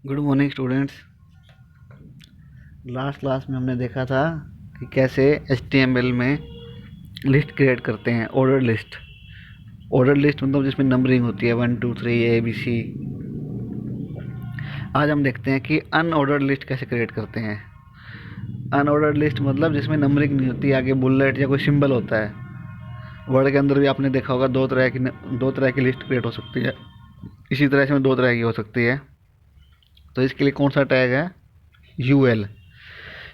Good morning students. Last class में हमने देखा था कि कैसे HTML में लिस्ट क्रिएट करते हैं, ऑर्डर लिस्ट। ऑर्डर लिस्ट मतलब जिसमें नंबरिंग होती है 1 2 3 ABC। आज हम देखते हैं कि अनऑर्डर लिस्ट कैसे क्रिएट करते हैं। अनऑर्डर लिस्ट मतलब जिसमें नंबरिंग नहीं होती, आगे बुलेट या कोई सिंबल होता है। वर्ड के अंदर भी आपने देखा होगा दो तरह की लिस्ट क्रिएट हो सकती है। इसी तरह से दो तरह की हो सकती है। तो इसके लिए कौन सा टैग है? UL।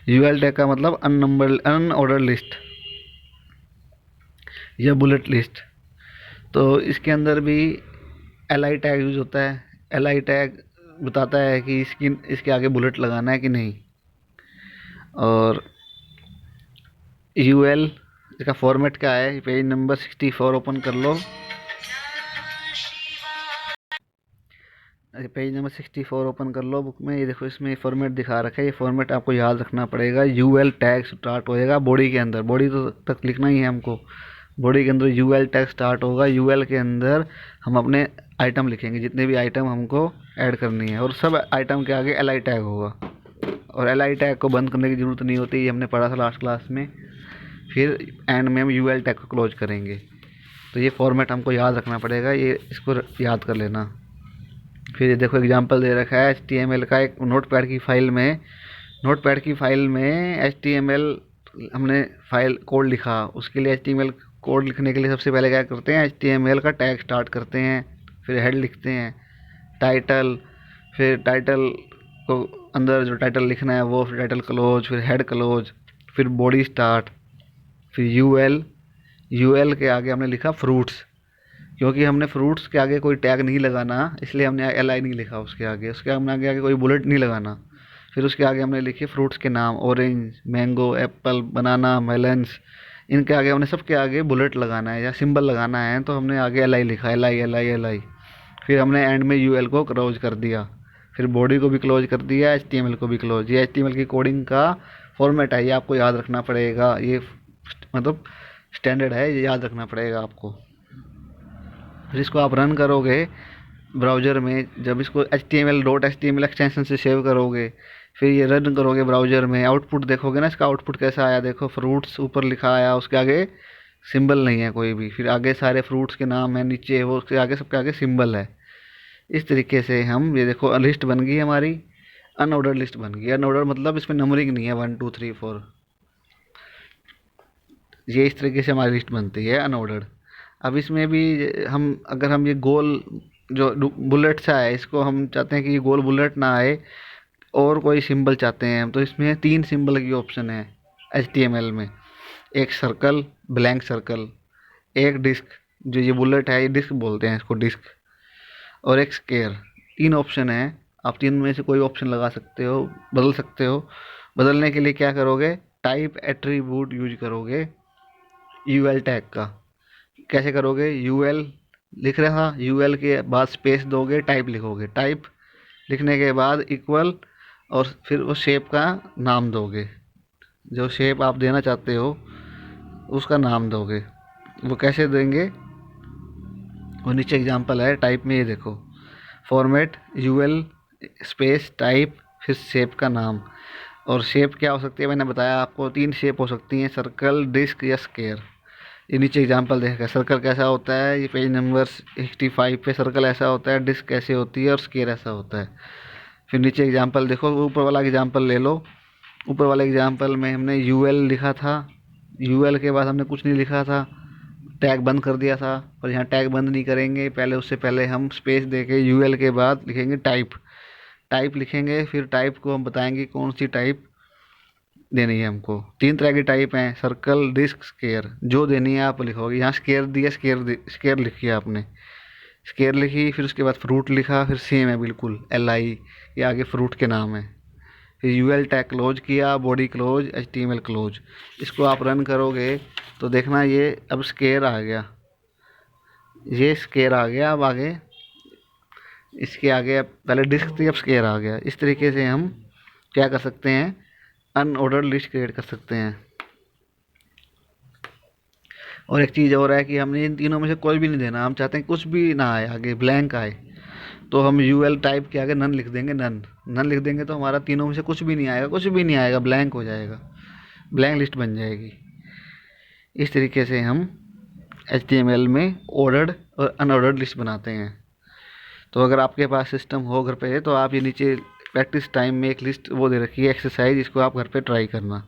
यूएल टैग का मतलब अनऑर्डर लिस्ट या बुलेट लिस्ट। तो इसके अंदर भी LI टैग यूज होता है। LI टैग बताता है कि इसके आगे बुलेट लगाना है कि नहीं। और UL इसका फॉर्मेट क्या है? पेज नंबर 64 ओपन कर लो। पेज नंबर 64 ओपन कर लो बुक में। ये देखो, इसमें फॉर्मेट दिखा रखा है। ये फॉर्मेट आपको याद रखना पड़ेगा। UL टैग स्टार्ट होएगा बॉडी के अंदर। बॉडी तो तक लिखना ही है हमको। बॉडी के अंदर UL टैग स्टार्ट होगा। UL के अंदर हम अपने आइटम लिखेंगे, जितने भी आइटम हमको ऐड करनी है, और सब आइटम के आगे LI टैग होगा। और LI टैग को बंद करने की ज़रूरत नहीं होती, ये हमने पढ़ा था लास्ट क्लास में। फिर एंड में हम UL टैग को क्लोज करेंगे। तो ये फॉर्मेट हमको याद रखना पड़ेगा, ये इसको याद कर लेना। फिर ये देखो, एग्जांपल दे रखा है HTML का। एक नोटपैड की फाइल में HTML हमने फाइल कोड लिखा। उसके लिए HTML कोड लिखने के लिए सबसे पहले क्या करते हैं? HTML का टैग स्टार्ट करते हैं, फिर हेड लिखते हैं, टाइटल, फिर टाइटल को अंदर जो टाइटल लिखना है वो, फिर टाइटल क्लोज, फिर हेड क्लोज, फिर बॉडी स्टार्ट, फिर यूएल के आगे हमने लिखा फ्रूट्स। क्योंकि हमने फ्रूट्स के आगे कोई टैग नहीं लगाना, इसलिए हमने LI नहीं लिखा उसके आगे। उसके हमने आगे कोई बुलेट नहीं लगाना। फिर उसके आगे हमने लिखे फ्रूट्स के नाम, ऑरेंज, मैंगो, एप्पल, बनाना, मेलन्स। इनके आगे हमने सबके आगे बुलेट लगाना है या सिंबल लगाना है, तो हमने आगे LI लिखा, LI। फिर हमने एंड में UL को क्लोज कर दिया। फिर बॉडी को भी क्लोज कर दिया, HTML को भी क्लोज। ये HTML की कोडिंग का फॉर्मेट है, ये आपको याद रखना पड़ेगा। ये मतलब स्टैंडर्ड है, ये याद रखना पड़ेगा आपको। फिर इसको आप रन करोगे ब्राउज़र में। जब इसको HTML एक्सटेंशन से सेव करोगे, फिर ये रन करोगे ब्राउज़र में, आउटपुट देखोगे ना, इसका आउटपुट कैसा आया। देखो, फ्रूट्स ऊपर लिखा आया, उसके आगे सिंबल नहीं है कोई भी। फिर आगे सारे फ्रूट्स के नाम है, नीचे वो उसके आगे सबके आगे सिंबल है। इस तरीके से हम, ये देखो, लिस्ट बन गई हमारी। अनऑर्डर लिस्ट बन गई। अनऑर्डर मतलब इसमें नंबरिंग नहीं है 1 2 3 4। ये इस तरीके से हमारी लिस्ट बनती है अनऑर्डर्ड। अब इसमें भी अगर हम ये गोल जो बुलेट सा है, इसको हम चाहते हैं कि ये गोल बुलेट ना आए, और कोई सिंबल चाहते हैं हम, तो इसमें 3 सिंबल की ऑप्शन है HTML में। एक सर्कल, ब्लैंक सर्कल, एक डिस्क, जो ये बुलेट है ये डिस्क बोलते हैं इसको, डिस्क, और एक स्केयर। 3 ऑप्शन है। आप 3 में से कोई ऑप्शन लगा सकते हो, बदल सकते हो। बदलने के लिए क्या करोगे? टाइप एट्रीब्यूट यूज करोगे UL टैग का। कैसे करोगे? UL लिख रहा, UL के बाद स्पेस दोगे, टाइप लिखोगे, टाइप लिखने के बाद इक्वल, और फिर उस शेप का नाम दोगे। जो शेप आप देना चाहते हो उसका नाम दोगे। वो कैसे देंगे? वो नीचे एग्जांपल है टाइप में, ये देखो, फॉर्मेट UL स्पेस टाइप, फिर शेप का नाम। और शेप क्या हो सकती है? मैंने बताया आपको 3 शेप हो सकती हैं, सर्कल, डिस्क या स्केयर। ये नीचे एग्जांपल देखा, सर्कल कैसा होता है, ये पेज नंबर 65 पे सर्कल ऐसा होता है, डिस्क कैसे होती है, और स्केयर ऐसा होता है। फिर नीचे एग्जांपल देखो, ऊपर वाला एग्जांपल ले लो। ऊपर वाले एग्जांपल में हमने UL लिखा था, UL के बाद हमने कुछ नहीं लिखा था, टैग बंद कर दिया था। और यहाँ टैग बंद नहीं करेंगे, पहले उससे पहले हम स्पेस दे के UL के बाद लिखेंगे टाइप। टाइप लिखेंगे, फिर टाइप को हम बताएंगे कौन सी टाइप देनी है हमको। 3 तरह की टाइप हैं, सर्कल, डिस्क, स्केयर। जो देनी है आप लिखोगे। यहाँ स्केयर दिया, स्केयर लिखी आपने, स्केयर लिखी। फिर उसके बाद फ्रूट लिखा, फिर सेम है बिल्कुल, LI, ये आगे फ्रूट के नाम है। फिर UL टैग क्लोज किया, बॉडी क्लोज, HTML क्लोज। इसको आप रन करोगे तो देखना, ये अब स्केयर आ गया, ये स्केयर आ गया। अब आगे इसके आगे, अब पहले डिस्क थी, अब स्केयर आ गया। इस तरीके से हम क्या कर सकते हैं? अनऑर्डर लिस्ट क्रिएट कर सकते हैं। और एक चीज़ और है कि हमने इन तीनों में से कोई भी नहीं देना। हम चाहते हैं कुछ भी ना आए, आगे ब्लैंक आए। तो हम यूएल टाइप के आगे नन लिख देंगे, नन नन लिख देंगे तो हमारा तीनों में से कुछ भी नहीं आएगा, कुछ भी नहीं आएगा, ब्लैंक हो जाएगा, ब्लैंक लिस्ट बन जाएगी। इस तरीके से हम HTML में ऑर्डर्ड और अनऑर्डर्ड लिस्ट बनाते हैं। तो अगर आपके पास सिस्टम हो घर पे तो आप ये नीचे प्रैक्टिस टाइम में एक लिस्ट वो दे रखी है एक्सरसाइज, इसको आप घर पे ट्राई करना।